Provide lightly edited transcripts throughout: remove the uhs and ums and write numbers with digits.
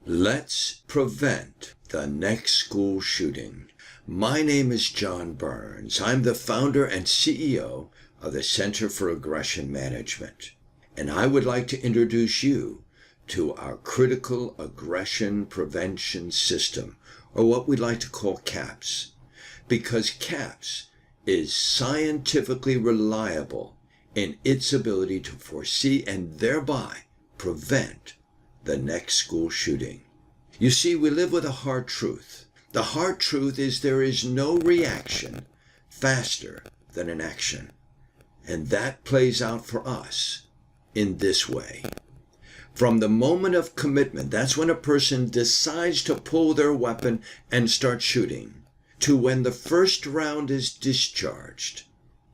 Let's prevent the next school shooting. My name is John Burns. I'm the founder and CEO of the Center for Aggression Management. And I would like to introduce you to our Critical Aggression Prevention System, or what we like to call CAPS, because CAPS is scientifically reliable in its ability to foresee and thereby prevent the next school shooting. You see, we live with a hard truth. The hard truth is there is no reaction faster than an action. And that plays out for us in this way. From the moment of commitment, that's when a person decides to pull their weapon and start shooting, to when the first round is discharged,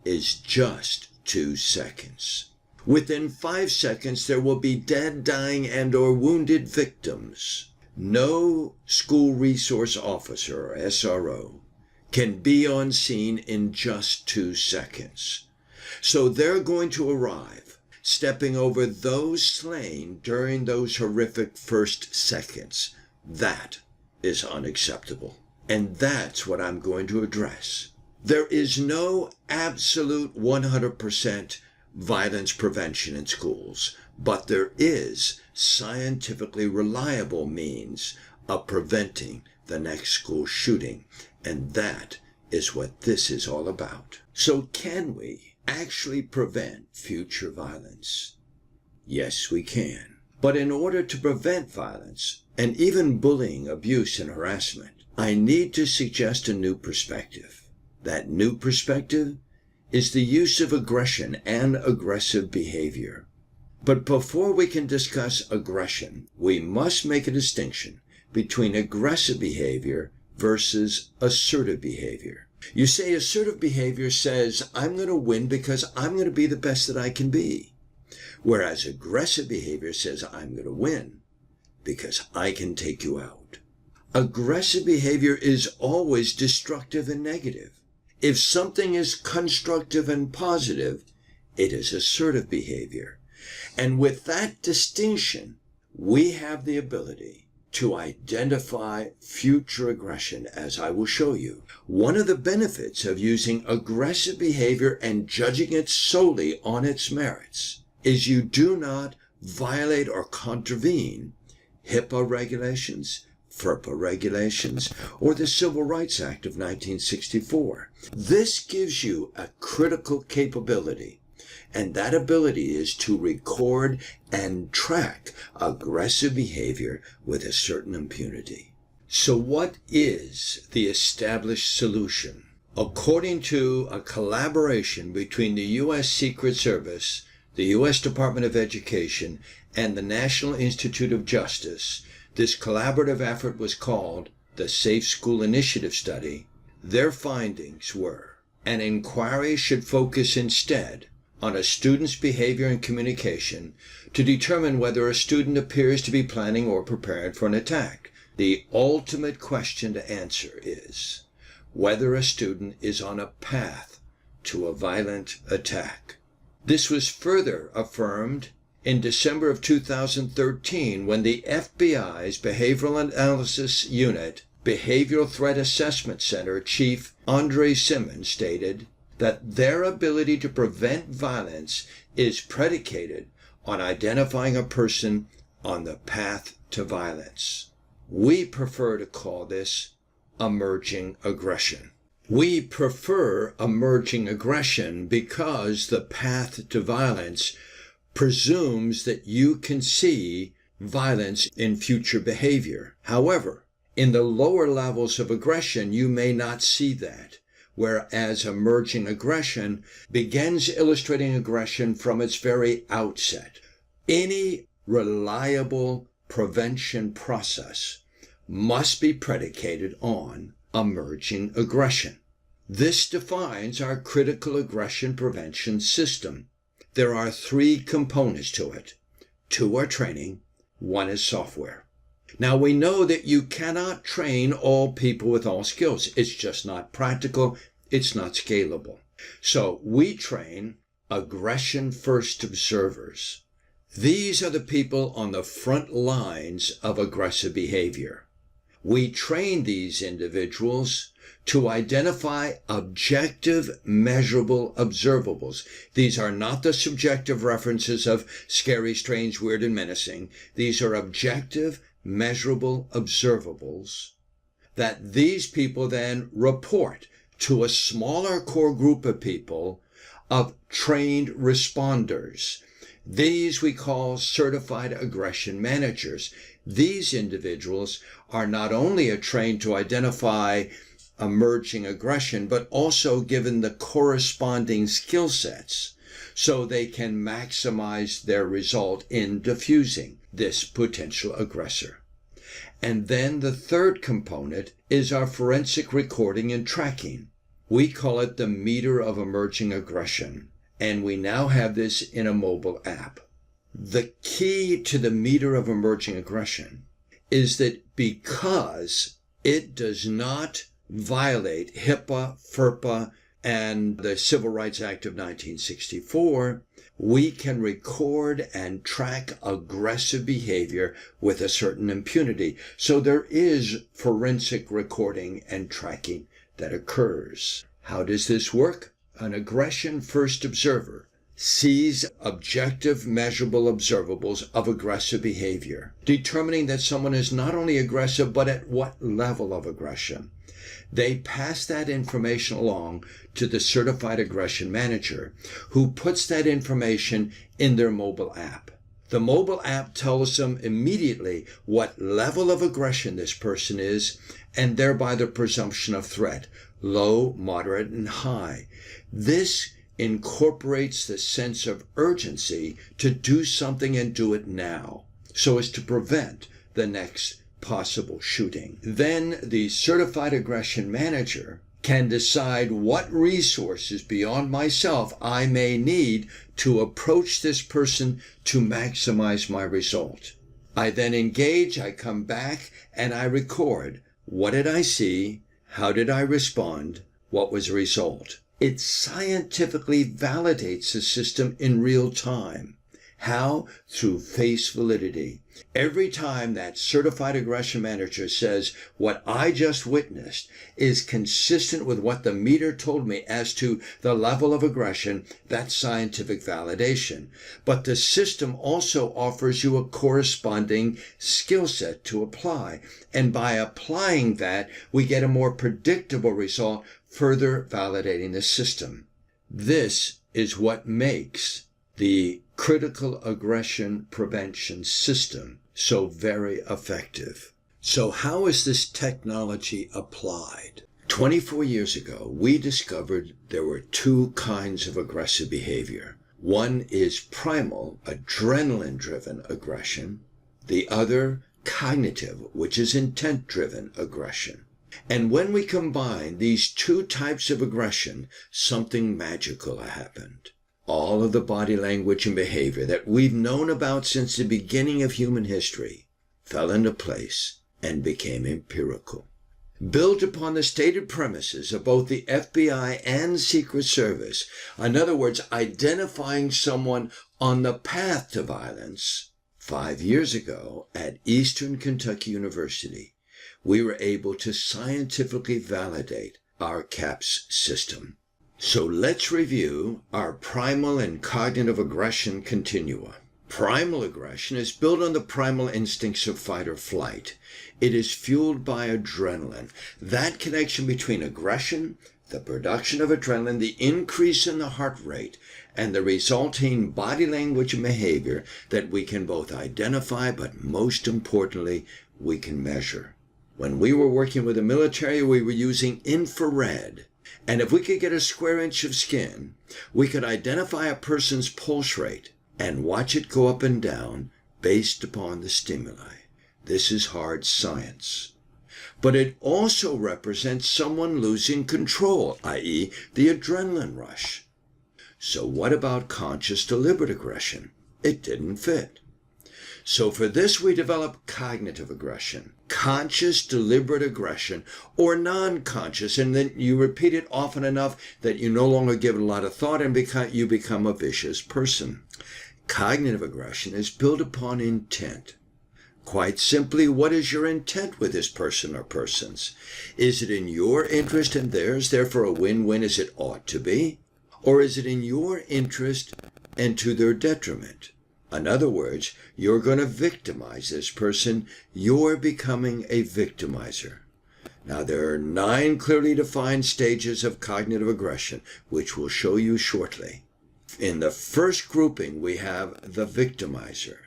is just 2 seconds. Within 5 seconds, there will be dead, dying, and/or wounded victims. No school resource officer, or SRO, can be on scene in just 2 seconds. So they're going to arrive, stepping over those slain during those horrific first seconds. That is unacceptable. And that's what I'm going to address. There is no absolute 100% violence prevention in schools, but there is scientifically reliable means of preventing the next school shooting, and that is what this is all about. So can we actually prevent future violence? Yes, we can. But in order to prevent violence, and even bullying, abuse, and harassment, I need to suggest a new perspective. That new perspective is the use of aggression and aggressive behavior. But before we can discuss aggression, we must make a distinction between aggressive behavior versus assertive behavior. You say assertive behavior says, I'm going to win because I'm going to be the best that I can be. Whereas aggressive behavior says, I'm going to win because I can take you out. Aggressive behavior is always destructive and negative. If something is constructive and positive, it is assertive behavior. And with that distinction, we have the ability to identify future aggression, as I will show you. One of the benefits of using aggressive behavior and judging it solely on its merits is you do not violate or contravene HIPAA regulations, FERPA regulations, or the Civil Rights Act of 1964. This gives you a critical capability, and that ability is to record and track aggressive behavior with a certain impunity. So what is the established solution? According to a collaboration between the U.S. Secret Service, the U.S. Department of Education, and the National Institute of Justice, this collaborative effort was called the Safe School Initiative Study. Their findings were, an inquiry should focus instead on a student's behavior and communication to determine whether a student appears to be planning or prepared for an attack. The ultimate question to answer is whether a student is on a path to a violent attack. This was further affirmed in December of 2013 when the FBI's Behavioral Analysis Unit Behavioral Threat Assessment Center Chief Andre Simmons stated that their ability to prevent violence is predicated on identifying a person on the path to violence. We prefer to call this emerging aggression. We prefer emerging aggression because the path to violence presumes that you can see violence in future behavior. However, in the lower levels of aggression, you may not see that, whereas emerging aggression begins illustrating aggression from its very outset. Any reliable prevention process must be predicated on emerging aggression. This defines our critical aggression prevention system. There are 3 components to it. 2 are training, 1 is software. Now we know that you cannot train all people with all skills. It's just not practical. It's not scalable. So we train aggression first observers. These are the people on the front lines of aggressive behavior. We train these individuals to identify objective, measurable observables. These are not the subjective references of scary, strange, weird, and menacing. These are objective, measurable observables that these people then report to a smaller core group of people of trained responders. These we call certified aggression managers. These individuals are not only trained to identify emerging aggression, but also given the corresponding skill sets so they can maximize their result in diffusing this potential aggressor. And then the third component is our forensic recording and tracking. We call it the meter of emerging aggression, and we now have this in a mobile app. The key to the meter of emerging aggression is that because it does not violate HIPAA, FERPA, and the Civil Rights Act of 1964, we can record and track aggressive behavior with a certain impunity. So there is forensic recording and tracking that occurs. How does this work? An aggression first observer sees objective, measurable observables of aggressive behavior, determining that someone is not only aggressive, but at what level of aggression. They pass that information along to the certified aggression manager, who puts that information in their mobile app. The mobile app tells them immediately what level of aggression this person is, and thereby the presumption of threat, low, moderate, and high. This incorporates the sense of urgency to do something and do it now, so as to prevent the next possible shooting. Then the certified aggression manager can decide what resources beyond myself I may need to approach this person to maximize my result. I then engage, I come back, and I record. What did I see? How did I respond? What was the result? It scientifically validates the system in real time. How? Through face validity. Every time that certified aggression manager says what I just witnessed is consistent with what the meter told me as to the level of aggression, that's scientific validation. But the system also offers you a corresponding skill set to apply. And by applying that, we get a more predictable result, further validating the system. This is what makes the critical aggression prevention system so very effective. So how is this technology applied? 24 years ago, we discovered there were two kinds of aggressive behavior. One is primal, adrenaline-driven aggression. The other, cognitive, which is intent-driven aggression. And when we combine these two types of aggression, something magical happened. All of the body language and behavior that we've known about since the beginning of human history fell into place and became empirical. Built upon the stated premises of both the FBI and Secret Service, in other words, identifying someone on the path to violence, 5 years ago at Eastern Kentucky University, we were able to scientifically validate our CAPS system. So let's review our primal and cognitive aggression continua. Primal aggression is built on the primal instincts of fight or flight. It is fueled by adrenaline. That connection between aggression, the production of adrenaline, the increase in the heart rate, and the resulting body language and behavior that we can both identify, but most importantly, we can measure. When we were working with the military, we were using infrared. And if we could get a square inch of skin, we could identify a person's pulse rate and watch it go up and down based upon the stimuli. This is hard science. But it also represents someone losing control, i.e., the adrenaline rush. So what about conscious deliberate aggression? It didn't fit. So for this, we developed cognitive aggression, conscious deliberate aggression, or non-conscious, and then you repeat it often enough that you no longer give it a lot of thought and you become a vicious person. Cognitive aggression is built upon intent. Quite simply, what is your intent with this person or persons? Is it in your interest and theirs, therefore a win-win as it ought to be? Or is it in your interest and to their detriment? In other words, you're going to victimize this person. You're becoming a victimizer. Now, there are 9 clearly defined stages of cognitive aggression, which we'll show you shortly. In the first grouping, we have the victimizer.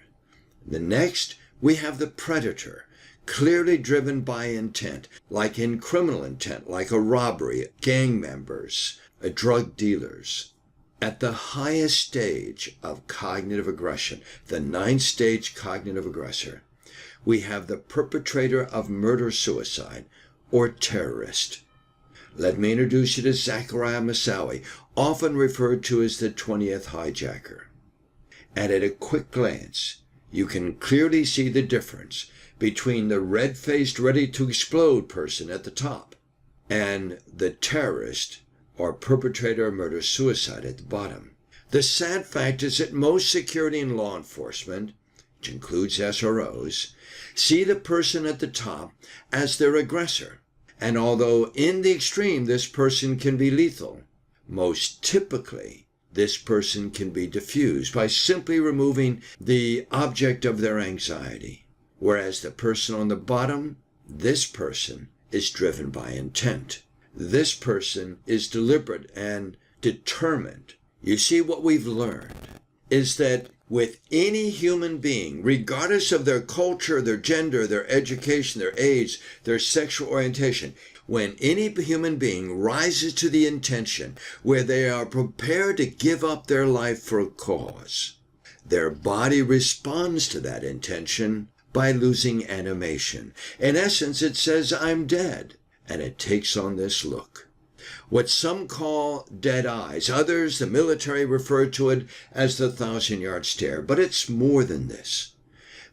The next, we have the predator, clearly driven by intent, like in criminal intent, like a robbery, gang members, drug dealers. At the highest stage of cognitive aggression, the 9th stage cognitive aggressor, we have the perpetrator of murder-suicide or terrorist. Let me introduce you to Zacariah Moussaoui, often referred to as the 20th hijacker. And at a quick glance, you can clearly see the difference between the red-faced, ready-to-explode person at the top and the terrorist or perpetrator of murder-suicide at the bottom. The sad fact is that most security and law enforcement, which includes SROs, see the person at the top as their aggressor. And although in the extreme this person can be lethal, most typically this person can be diffused by simply removing the object of their anxiety. Whereas the person on the bottom, this person is driven by intent. This person is deliberate and determined. You see, what we've learned is that with any human being, regardless of their culture, their gender, their education, their age, their sexual orientation, when any human being rises to the intention where they are prepared to give up their life for a cause, their body responds to that intention by losing animation. In essence, it says, "I'm dead," and it takes on this look. What some call dead eyes, others, the military, refer to it as the 1,000-yard stare, but it's more than this.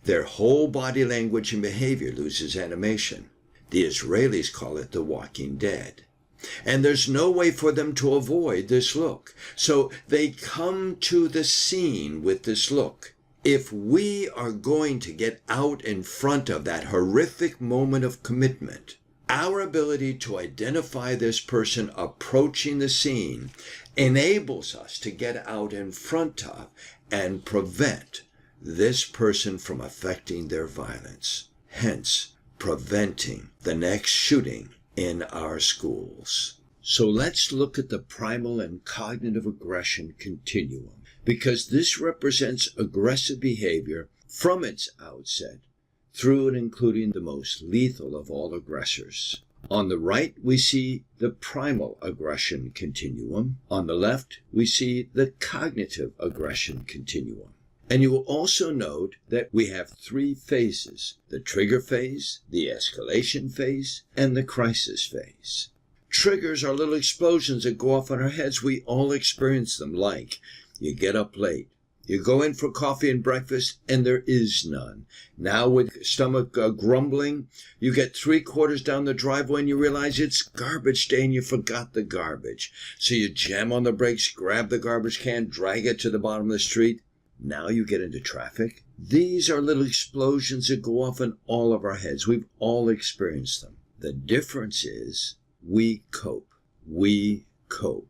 Their whole body language and behavior loses animation. The Israelis call it the walking dead. And there's no way for them to avoid this look. So they come to the scene with this look. If we are going to get out in front of that horrific moment of commitment, our ability to identify this person approaching the scene enables us to get out in front of and prevent this person from affecting their violence, hence preventing the next shooting in our schools. So let's look at the primal and cognitive aggression continuum, because this represents aggressive behavior from its outset, through and including the most lethal of all aggressors. On the right, we see the primal aggression continuum. On the left, we see the cognitive aggression continuum. And you will also note that we have 3 phases: the trigger phase, the escalation phase, and the crisis phase. Triggers are little explosions that go off on our heads. We all experience them, like you get up late, you go in for coffee and breakfast, and there is none. Now with stomach grumbling, you get 3/4 down the driveway and you realize it's garbage day and you forgot the garbage. So you jam on the brakes, grab the garbage can, drag it to the bottom of the street. Now you get into traffic. These are little explosions that go off in all of our heads. We've all experienced them. The difference is we cope. We cope.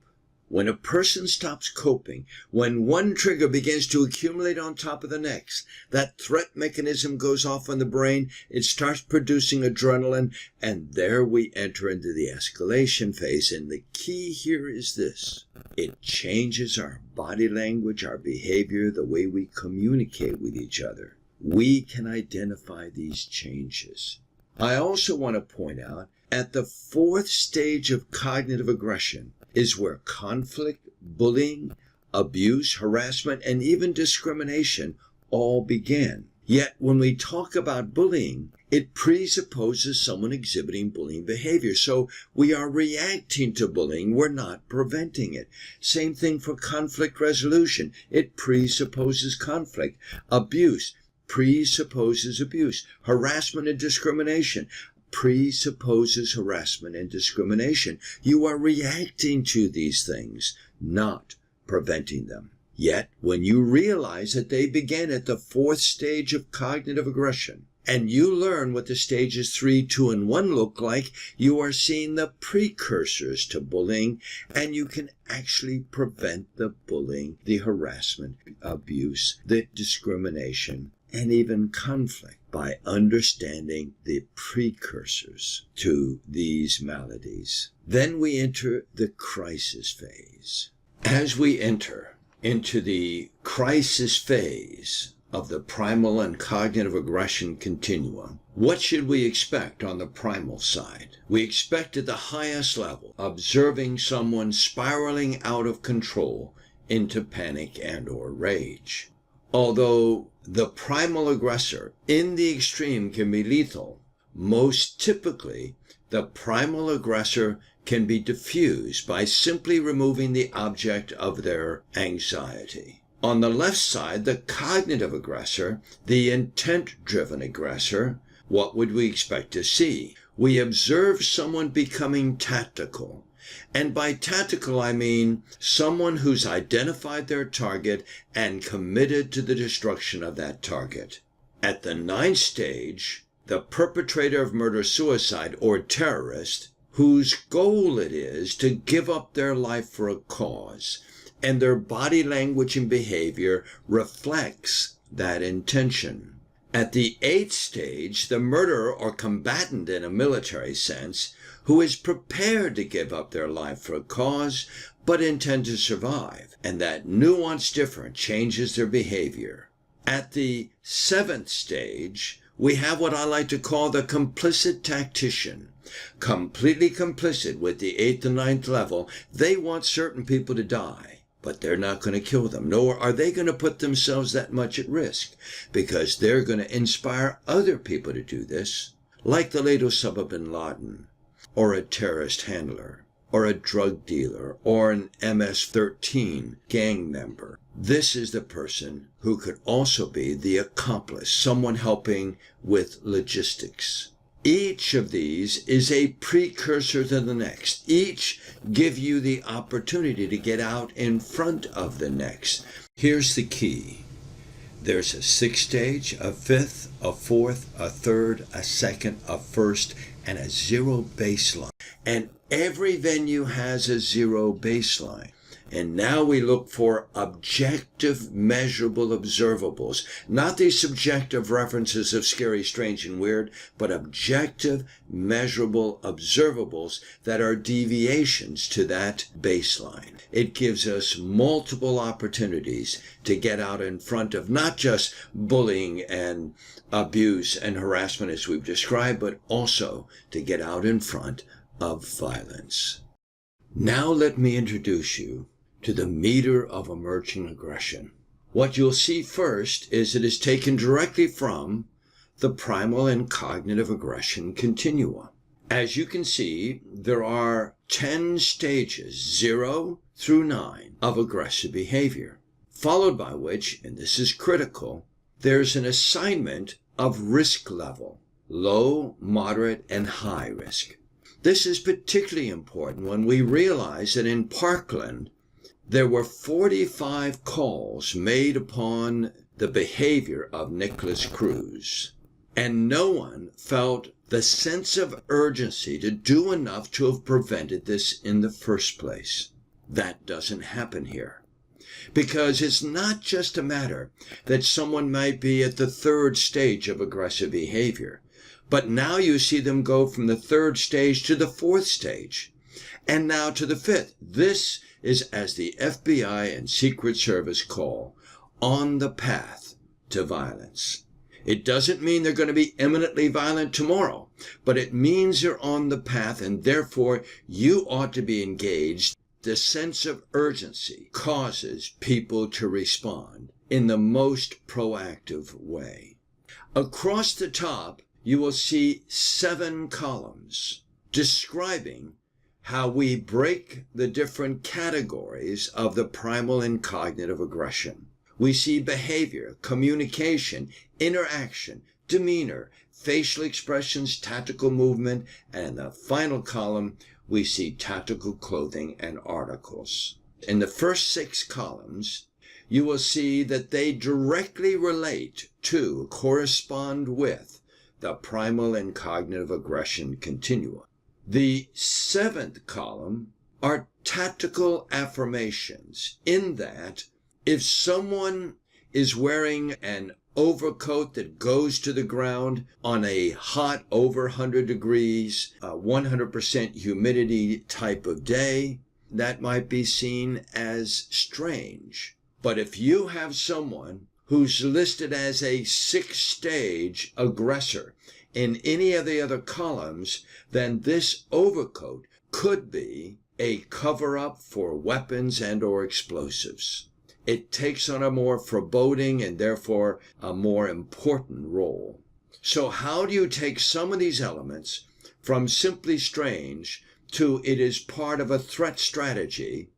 When a person stops coping, when one trigger begins to accumulate on top of the next, that threat mechanism goes off in the brain, it starts producing adrenaline, and there we enter into the escalation phase. And the key here is this: it changes our body language, our behavior, the way we communicate with each other. We can identify these changes. I also want to point out, at the 4th stage of cognitive aggression is where conflict, bullying, abuse, harassment, and even discrimination all begin. Yet when we talk about bullying, it presupposes someone exhibiting bullying behavior. So we are reacting to bullying. We're not preventing it. Same thing for conflict resolution. It presupposes conflict. Abuse presupposes abuse. Harassment and discrimination presupposes harassment and discrimination. You are reacting to these things, not preventing them. Yet, when you realize that they begin at the fourth stage of cognitive aggression, and you learn what the stages 3, 2, and 1 look like, you are seeing the precursors to bullying, and you can actually prevent the bullying, the harassment, abuse, the discrimination, and even conflict by understanding the precursors to these maladies. Then we enter the crisis phase. As we enter into the crisis phase of the primal and cognitive aggression continuum, what should we expect on the primal side? We expect at the highest level, observing someone spiraling out of control into panic and or rage. Although the primal aggressor in the extreme can be lethal, most typically the primal aggressor can be diffused by simply removing the object of their anxiety. On the left side, the cognitive aggressor, the intent-driven aggressor, what would we expect to see? We observe someone becoming tactical. And by tactical, I mean someone who's identified their target and committed to the destruction of that target. At the 9th stage, the perpetrator of murder-suicide or terrorist, whose goal it is to give up their life for a cause, and their body language and behavior reflects that intention. At the 8th stage, the murderer or combatant in a military sense, who is prepared to give up their life for a cause, but intend to survive, and that nuanced difference changes their behavior. At the 7th stage, we have what I like to call the complicit tactician. Completely complicit with the 8th and 9th level, they want certain people to die. But they're not going to kill them, nor are they going to put themselves that much at risk, because they're going to inspire other people to do this, like the late Osama bin Laden, or a terrorist handler, or a drug dealer, or an MS-13 gang member. This is the person who could also be the accomplice, someone helping with logistics. Each of these is a precursor to the next. Each give you the opportunity to get out in front of the next. Here's the key. There's a 6th stage, a 5th, a 4th, a 3rd, a 2nd, a 1st, and a 0 baseline. And every venue has a 0 baseline. And now we look for objective, measurable observables, not these subjective references of scary, strange, and weird, but objective, measurable observables that are deviations to that baseline. It gives us multiple opportunities to get out in front of not just bullying and abuse and harassment as we've described, but also to get out in front of violence. Now let me introduce you to the meter of emerging aggression. What you'll see first is it is taken directly from the primal and cognitive aggression continuum. As you can see, there are 10 stages, 0 through 9, of aggressive behavior, followed by which, and this is critical, there's an assignment of risk level, low, moderate, and high risk. This is particularly important when we realize that in Parkland, there were 45 calls made upon the behavior of Nicholas Cruz, and no one felt the sense of urgency to do enough to have prevented this in the first place. That doesn't happen here, because it's not just a matter that someone might be at the 3rd stage of aggressive behavior, but now you see them go from the 3rd stage to the 4th stage, and now to the 5th. This is, as the FBI and Secret Service call, on the path to violence. It doesn't mean they're going to be imminently violent tomorrow, but it means they're on the path, and therefore you ought to be engaged. The sense of urgency causes people to respond in the most proactive way. Across the top, you will see 7 columns describing how we break the different categories of the primal and cognitive aggression. We see behavior, communication, interaction, demeanor, facial expressions, tactical movement, and in the final column, we see tactical clothing and articles. In the first 6 columns, you will see that they directly relate to, correspond with, the primal and cognitive aggression continuum. The seventh column are tactical affirmations, in that if someone is wearing an overcoat that goes to the ground on a hot, over 100 degrees, 100% humidity type of day, that might be seen as strange. But if you have someone who's listed as a 6-stage aggressor in any of the other columns, then this overcoat could be a cover-up for weapons and or explosives. It takes on a more foreboding and therefore a more important role. So how do you take some of these elements from simply strange to it is part of a threat strategy?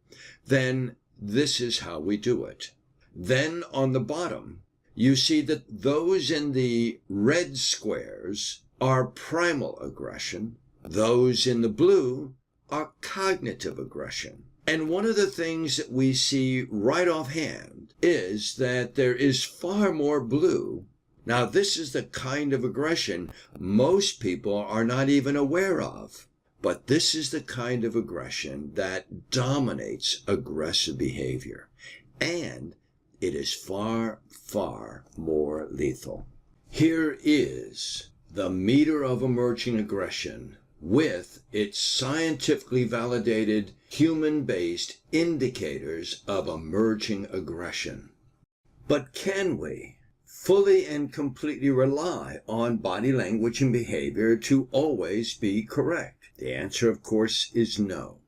Then this is how we do it. Then on the bottom, you see that those in the red squares are primal aggression. Those in the blue are cognitive aggression. And one of the things that we see right offhand is that there is far more blue. Now, this is the kind of aggression most people are not even aware of. But this is the kind of aggression that dominates aggressive behavior. And it is far, far more lethal. Here is the meter of emerging aggression with its scientifically validated, human-based indicators of emerging aggression. But can we fully and completely rely on body language and behavior to always be correct? The answer, of course, is no.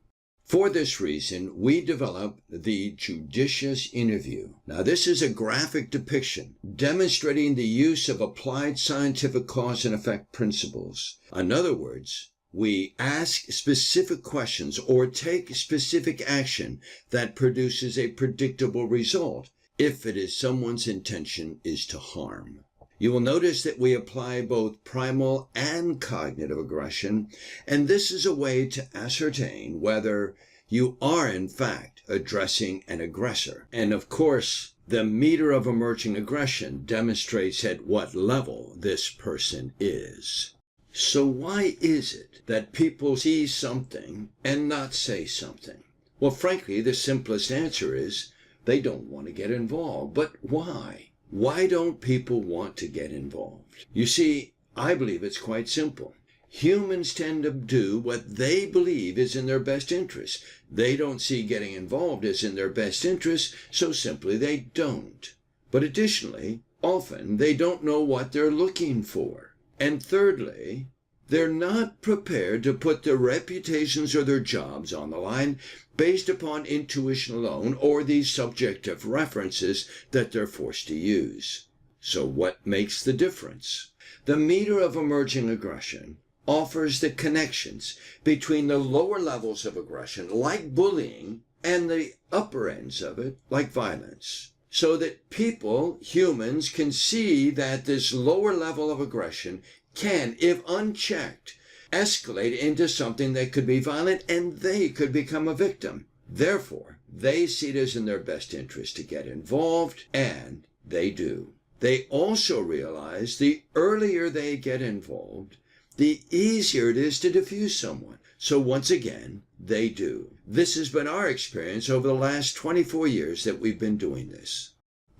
For this reason, we developed the judicious interview. Now, this is a graphic depiction demonstrating the use of applied scientific cause and effect principles. In other words, we ask specific questions or take specific action that produces a predictable result if it is someone's intention is to harm. You will notice that we apply both primal and cognitive aggression, and this is a way to ascertain whether you are in fact addressing an aggressor. And of course, the meter of emerging aggression demonstrates at what level this person is. So why is it that people see something and not say something? Well, frankly, the simplest answer is they don't want to get involved. But why? Why don't people want to get involved? You see, I believe it's quite simple. Humans tend to do what they believe is in their best interest. They don't see getting involved as in their best interest, so simply they don't. But additionally, often they don't know what they're looking for. And thirdly, they're not prepared to put their reputations or their jobs on the line based upon intuition alone or these subjective references that they're forced to use. So what makes the difference? The meter of emerging aggression offers the connections between the lower levels of aggression, like bullying, and the upper ends of it, like violence. So that people, humans, can see that this lower level of aggression can, if unchecked, escalate into something that could be violent and they could become a victim. Therefore, they see it as in their best interest to get involved, and they do. They also realize the earlier they get involved, the easier it is to defuse someone. So once again, they do. This has been our experience over the last 24 years that we've been doing this.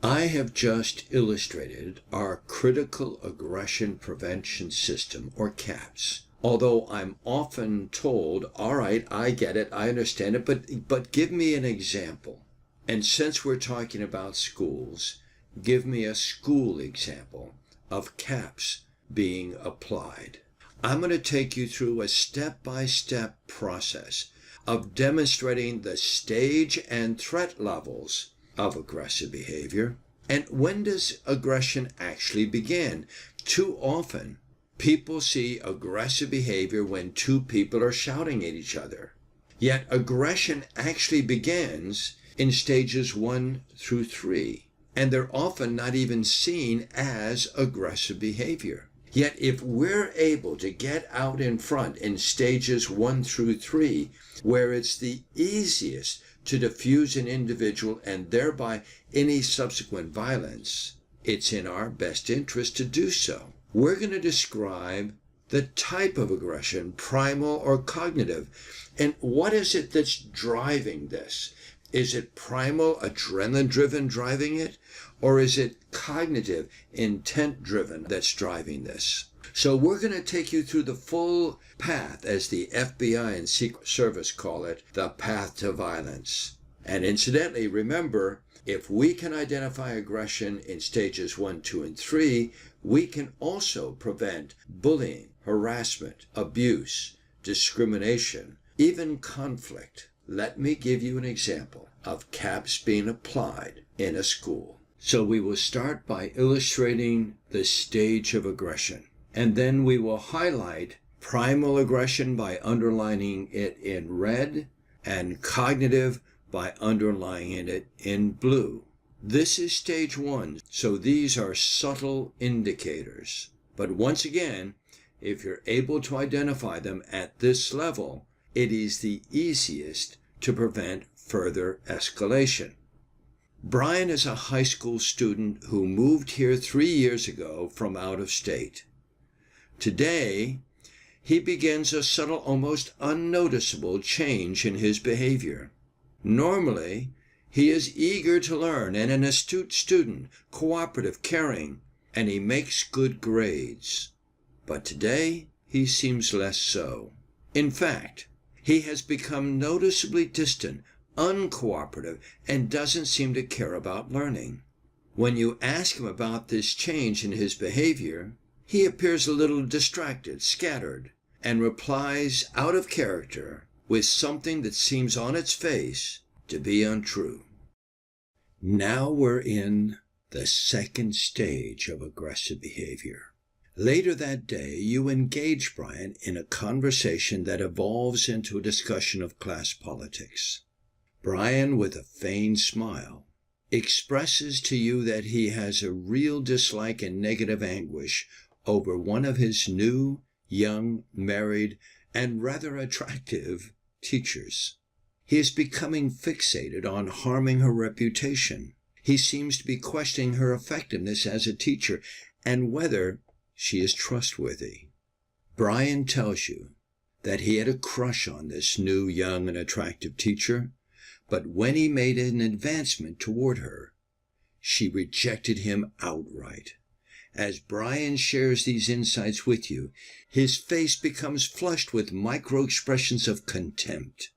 I have just illustrated our critical aggression prevention system, or CAPS. Although I'm often told, all right, I get it, I understand it, but give me an example. And since we're talking about schools, give me a school example of CAPS being applied. I'm going to take you through a step-by-step process of demonstrating the stage and threat levels of aggressive behavior. And when does aggression actually begin? Too often, people see aggressive behavior when two people are shouting at each other. Yet aggression actually begins in stages 1 through 3, and they're often not even seen as aggressive behavior. Yet if we're able to get out in front in stages 1 through 3, where it's the easiest to defuse an individual and thereby any subsequent violence, it's in our best interest to do so. We're going to describe the type of aggression, primal or cognitive, and what is it that's driving this? Is it primal, adrenaline-driven driving it? Or is it cognitive, intent-driven that's driving this? So we're going to take you through the full path, as the FBI and Secret Service call it, the path to violence. And incidentally, remember, if we can identify aggression in stages 1, 2, and 3, we can also prevent bullying, harassment, abuse, discrimination, even conflict. Let me give you an example of caps being applied in a school. So we will start by illustrating the stage of aggression, and then we will highlight primal aggression by underlining it in red and cognitive by underlining it in blue. This is stage 1, so these are subtle indicators. But once again, if you're able to identify them at this level, it is the easiest to prevent further escalation. Brian is a high school student who moved here 3 years ago from out of state. Today, he begins a subtle, almost unnoticeable change in his behavior. Normally, he is eager to learn and an astute student, cooperative, caring, and he makes good grades. But today, he seems less so. In fact, he has become noticeably distant, uncooperative, and doesn't seem to care about learning. When you ask him about this change in his behavior, he appears a little distracted, scattered, and replies out of character with something that seems on its face to be untrue. Now we're in the second stage of aggressive behavior. Later that day, you engage Brian in a conversation that evolves into a discussion of class politics. Brian, with a feigned smile, expresses to you that he has a real dislike and negative anguish over one of his new, young, married, and rather attractive teachers. He is becoming fixated on harming her reputation. He seems to be questioning her effectiveness as a teacher and whether she is trustworthy. Brian tells you that he had a crush on this new, young, and attractive teacher, but when he made an advancement toward her, she rejected him outright. As Brian shares these insights with you, his face becomes flushed with micro-expressions of contempt,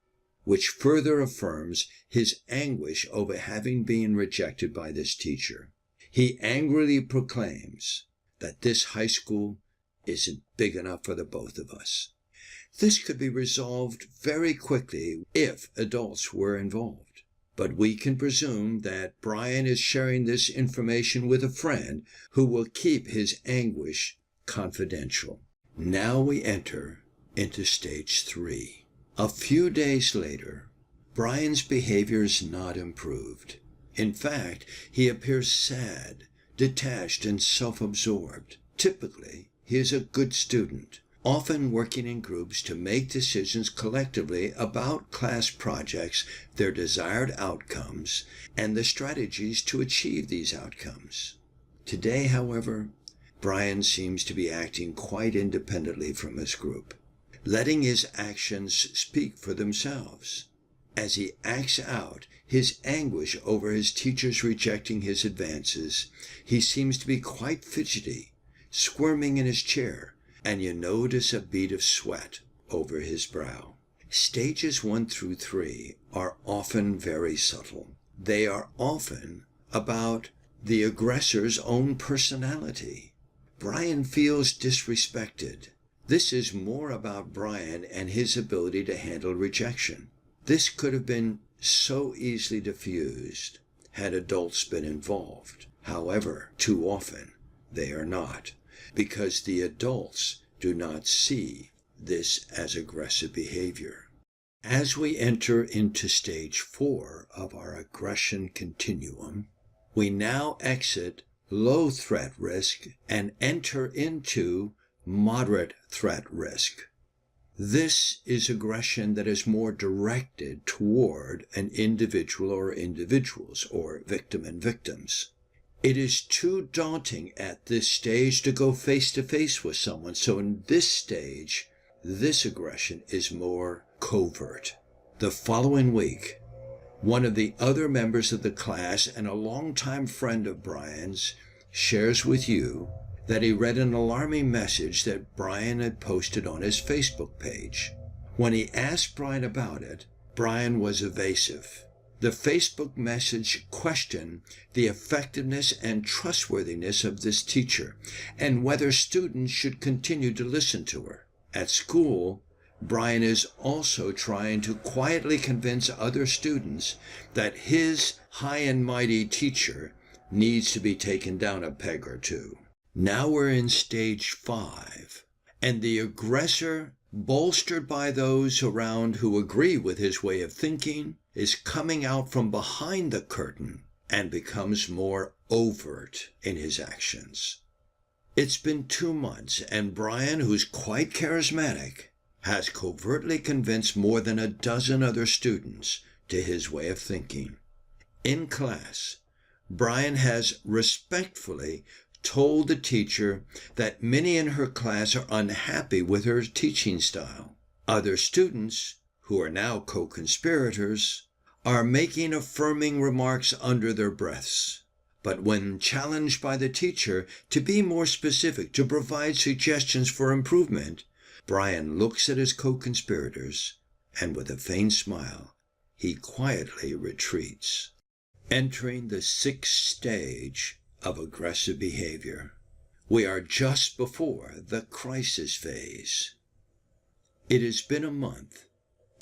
which further affirms his anguish over having been rejected by this teacher. He angrily proclaims that this high school isn't big enough for the both of us. This could be resolved very quickly if adults were involved. But we can presume that Brian is sharing this information with a friend who will keep his anguish confidential. Now we enter into stage 3. A few days later, Brian's behavior is not improved. In fact, he appears sad, detached, and self-absorbed. Typically, he is a good student, often working in groups to make decisions collectively about class projects, their desired outcomes, and the strategies to achieve these outcomes. Today, however, Brian seems to be acting quite independently from his group, letting his actions speak for themselves. As he acts out his anguish over his teachers rejecting his advances, he seems to be quite fidgety, squirming in his chair, and you notice a bead of sweat over his brow. Stages 1 through 3 are often very subtle. They are often about the aggressor's own personality. Brian feels disrespected. This is more about Brian and his ability to handle rejection. This could have been so easily diffused had adults been involved. However, too often they are not, because the adults do not see this as aggressive behavior. As we enter into stage 4 of our aggression continuum, we now exit low threat risk and enter into moderate threat risk. This is aggression that is more directed toward an individual or individuals, or victim and victims. It is too daunting at this stage to go face to face with someone. So in this stage, this aggression is more covert. The following week, one of the other members of the class and a longtime friend of Brian's shares with you that he read an alarming message that Brian had posted on his Facebook page. When he asked Brian about it, Brian was evasive. The Facebook message questioned the effectiveness and trustworthiness of this teacher and whether students should continue to listen to her. At school, Brian is also trying to quietly convince other students that his high and mighty teacher needs to be taken down a peg or two. Now we're in stage 5, and the aggressor, bolstered by those around who agree with his way of thinking, is coming out from behind the curtain and becomes more overt in his actions. It's been 2 months, and Brian, who's quite charismatic, has covertly convinced more than a dozen other students to his way of thinking. In class, Brian has respectfully told the teacher that many in her class are unhappy with her teaching style. Other students, who are now co-conspirators, are making affirming remarks under their breaths. But when challenged by the teacher to be more specific, to provide suggestions for improvement, Brian looks at his co-conspirators, and with a faint smile, he quietly retreats, entering the 6th stage of aggressive behavior. We are just before the crisis phase. It has been a month,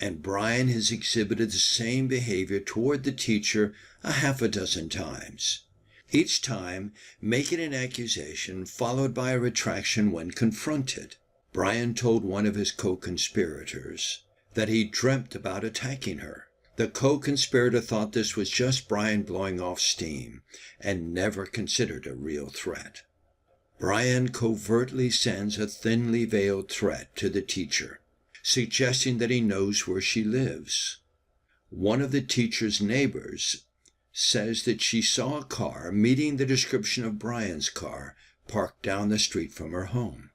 and Brian has exhibited the same behavior toward the teacher a half a dozen times, each time making an accusation followed by a retraction when confronted. Brian told one of his co-conspirators that he dreamt about attacking her. The co-conspirator thought this was just Brian blowing off steam and never considered a real threat. Brian covertly sends a thinly veiled threat to the teacher, suggesting that he knows where she lives. One of the teacher's neighbors says that she saw a car meeting the description of Brian's car parked down the street from her home.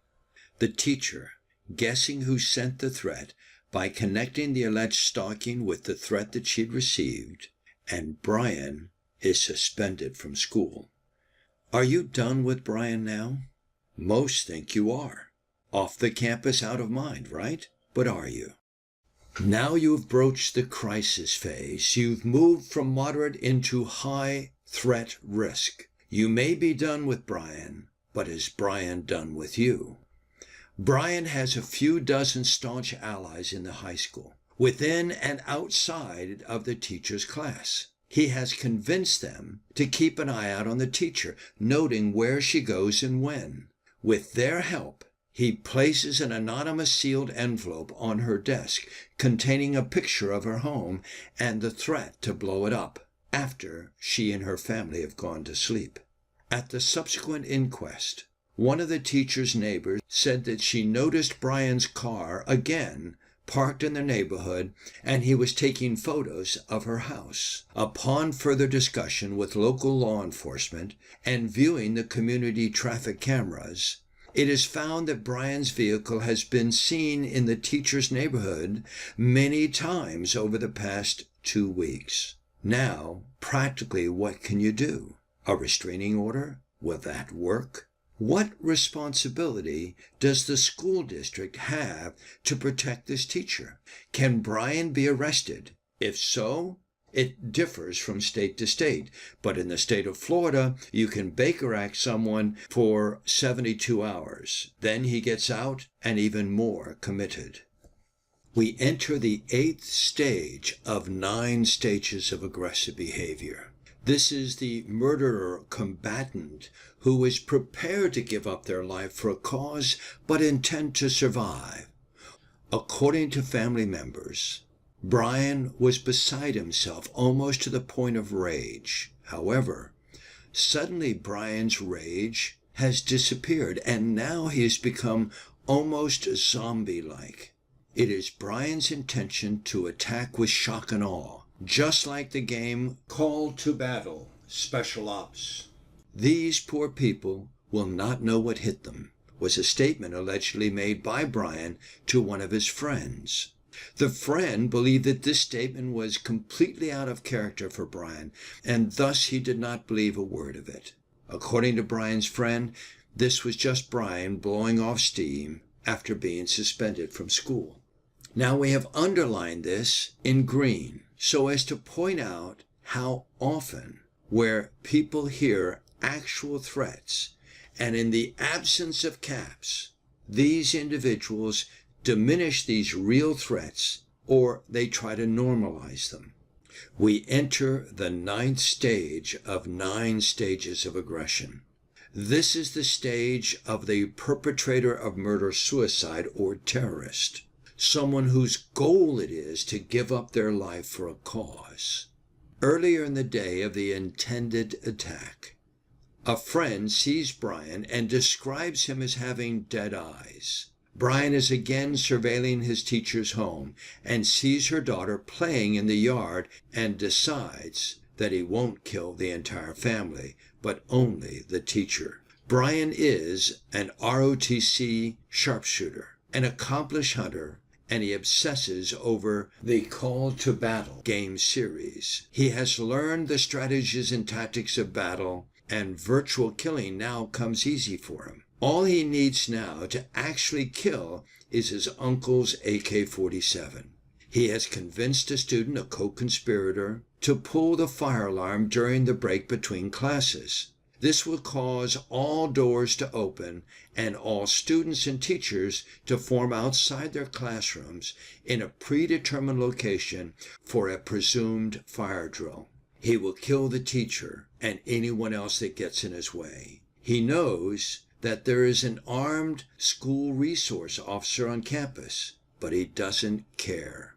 The teacher, guessing who sent the threat by connecting the alleged stalking with the threat that she'd received, and Brian is suspended from school. Are you done with Brian now? Most think you are. Off the campus, out of mind, right? But are you? Now you've broached the crisis phase. You've moved from moderate into high threat risk. You may be done with Brian, but is Brian done with you? Brian has a few dozen staunch allies in the high school, within and outside of the teacher's class. He has convinced them to keep an eye out on the teacher, noting where she goes and when. With their help, he places an anonymous sealed envelope on her desk containing a picture of her home and the threat to blow it up after she and her family have gone to sleep. At the subsequent inquest, one of the teacher's neighbors said that she noticed Brian's car again parked in the neighborhood, and he was taking photos of her house. Upon further discussion with local law enforcement and viewing the community traffic cameras, it is found that Brian's vehicle has been seen in the teacher's neighborhood many times over the past 2 weeks. Now, practically, what can you do? A restraining order? Will that work? What responsibility does the school district have to protect this teacher? Can Brian be arrested? If so, it differs from state to state. But in the state of Florida, you can Baker Act someone for 72 hours. Then he gets out and even more committed. We enter the 8th stage of 9 stages of aggressive behavior. This is the murderer combatant who is prepared to give up their life for a cause but intend to survive. According to family members, Brian was beside himself almost to the point of rage. However, suddenly Brian's rage has disappeared and now he has become almost zombie-like. It is Brian's intention to attack with shock and awe, just like the game Call to Battle, Special Ops. These poor people will not know what hit them, was a statement allegedly made by Brian to one of his friends. The friend believed that this statement was completely out of character for Brian, and thus he did not believe a word of it. According to Brian's friend, this was just Brian blowing off steam after being suspended from school. Now we have underlined this in green so as to point out how often where people hear actual threats, and in the absence of caps, these individuals diminish these real threats, or they try to normalize them. We enter the 9th stage of 9 stages of aggression. This is the stage of the perpetrator of murder-suicide or terrorist, someone whose goal it is to give up their life for a cause. Earlier in the day of the intended attack, a friend sees Brian and describes him as having dead eyes. Brian is again surveilling his teacher's home and sees her daughter playing in the yard and decides that he won't kill the entire family, but only the teacher. Brian is an ROTC sharpshooter, an accomplished hunter, and he obsesses over the Call to Battle game series. He has learned the strategies and tactics of battle, and virtual killing now comes easy for him. All he needs now to actually kill is his uncle's AK-47. He has convinced a student, a co-conspirator, to pull the fire alarm during the break between classes. This will cause all doors to open and all students and teachers to form outside their classrooms in a predetermined location for a presumed fire drill. He will kill the teacher and anyone else that gets in his way. He knows that there is an armed school resource officer on campus, but he doesn't care,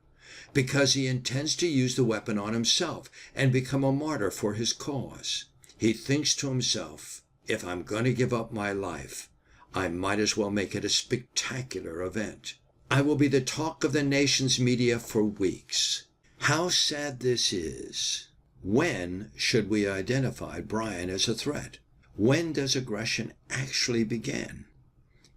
because he intends to use the weapon on himself and become a martyr for his cause. He thinks to himself, if I'm going to give up my life, I might as well make it a spectacular event. I will be the talk of the nation's media for weeks. How sad this is. When should we identify Brian as a threat? When does aggression actually begin?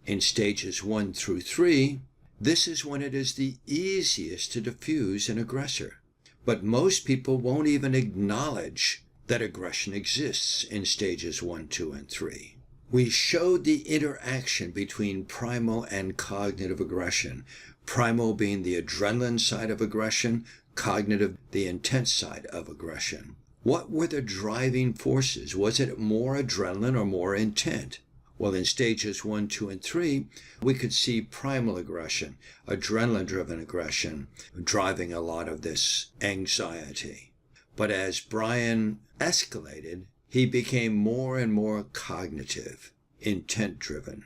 In stages 1 through 3, this is when it is the easiest to diffuse an aggressor. But most people won't even acknowledge that aggression exists in stages 1, 2, and 3. We showed the interaction between primal and cognitive aggression, primal being the adrenaline side of aggression, cognitive the intent side of aggression. What were the driving forces? Was it more adrenaline or more intent? Well, in stages 1, 2, and 3, we could see primal aggression, adrenaline-driven aggression, driving a lot of this anxiety. But as Brian escalated, he became more and more cognitive, intent-driven.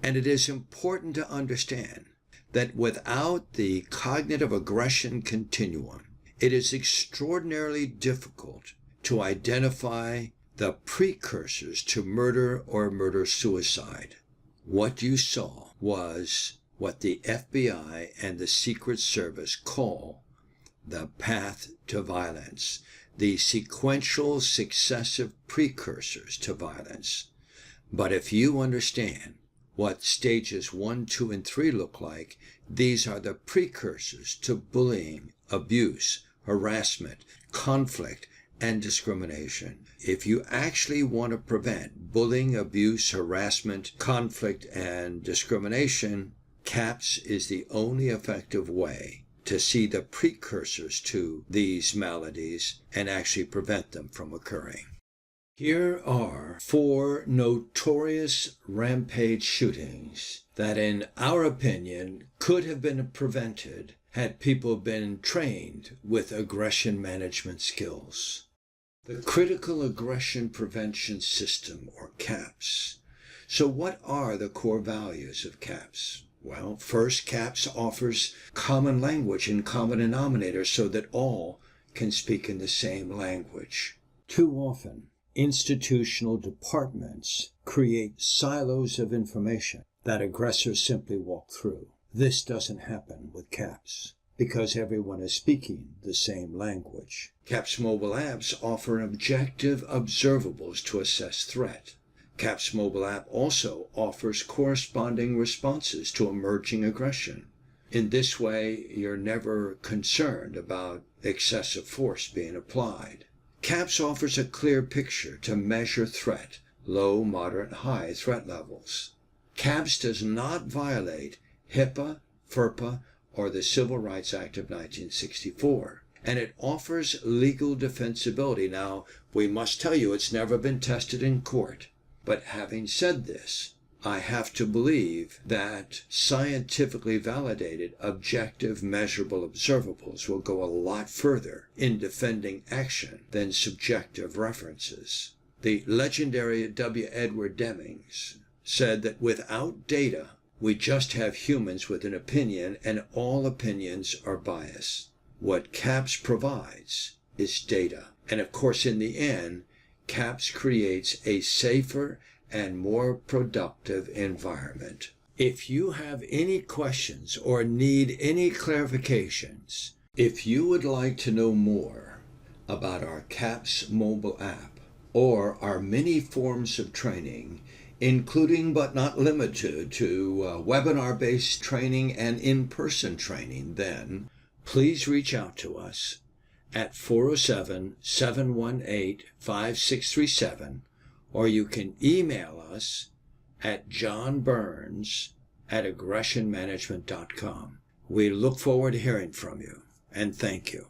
And it is important to understand that without the cognitive aggression continuum, it is extraordinarily difficult to identify the precursors to murder or murder-suicide. What you saw was what the FBI and the Secret Service call the path to violence, the sequential successive precursors to violence. But if you understand what stages 1, 2, and 3 look like, these are the precursors to bullying, abuse, harassment, conflict, and discrimination. If you actually want to prevent bullying, abuse, harassment, conflict, and discrimination, CAPS is the only effective way to see the precursors to these maladies and actually prevent them from occurring. Here are 4 notorious rampage shootings that, in our opinion, could have been prevented had people been trained with aggression management skills. The Critical Aggression Prevention System, or CAPS. So what are the core values of CAPS? Well, first, CAPS offers common language and common denominators so that all can speak in the same language. Too often, institutional departments create silos of information that aggressors simply walk through. This doesn't happen with CAPS because everyone is speaking the same language. CAPS mobile apps offer objective observables to assess threat. CAPS mobile app also offers corresponding responses to emerging aggression. In this way, you're never concerned about excessive force being applied. CAPS offers a clear picture to measure threat, low, moderate, high threat levels. CAPS does not violate HIPAA, FERPA, or the Civil Rights Act of 1964, and it offers legal defensibility. Now, we must tell you it's never been tested in court. But having said this, I have to believe that scientifically validated, objective, measurable observables will go a lot further in defending action than subjective references. The legendary W. Edward Deming said that without data, we just have humans with an opinion, and all opinions are biased. What CAPS provides is data. And of course, in the end, CAPS creates a safer and more productive environment. If you have any questions or need any clarifications, if you would like to know more about our CAPS mobile app or our many forms of training, including but not limited to webinar-based training and in-person training, then please reach out to us at 407-718-5637, or you can email us at johnburns@aggressionmanagement.com. We look forward to hearing from you, and thank you.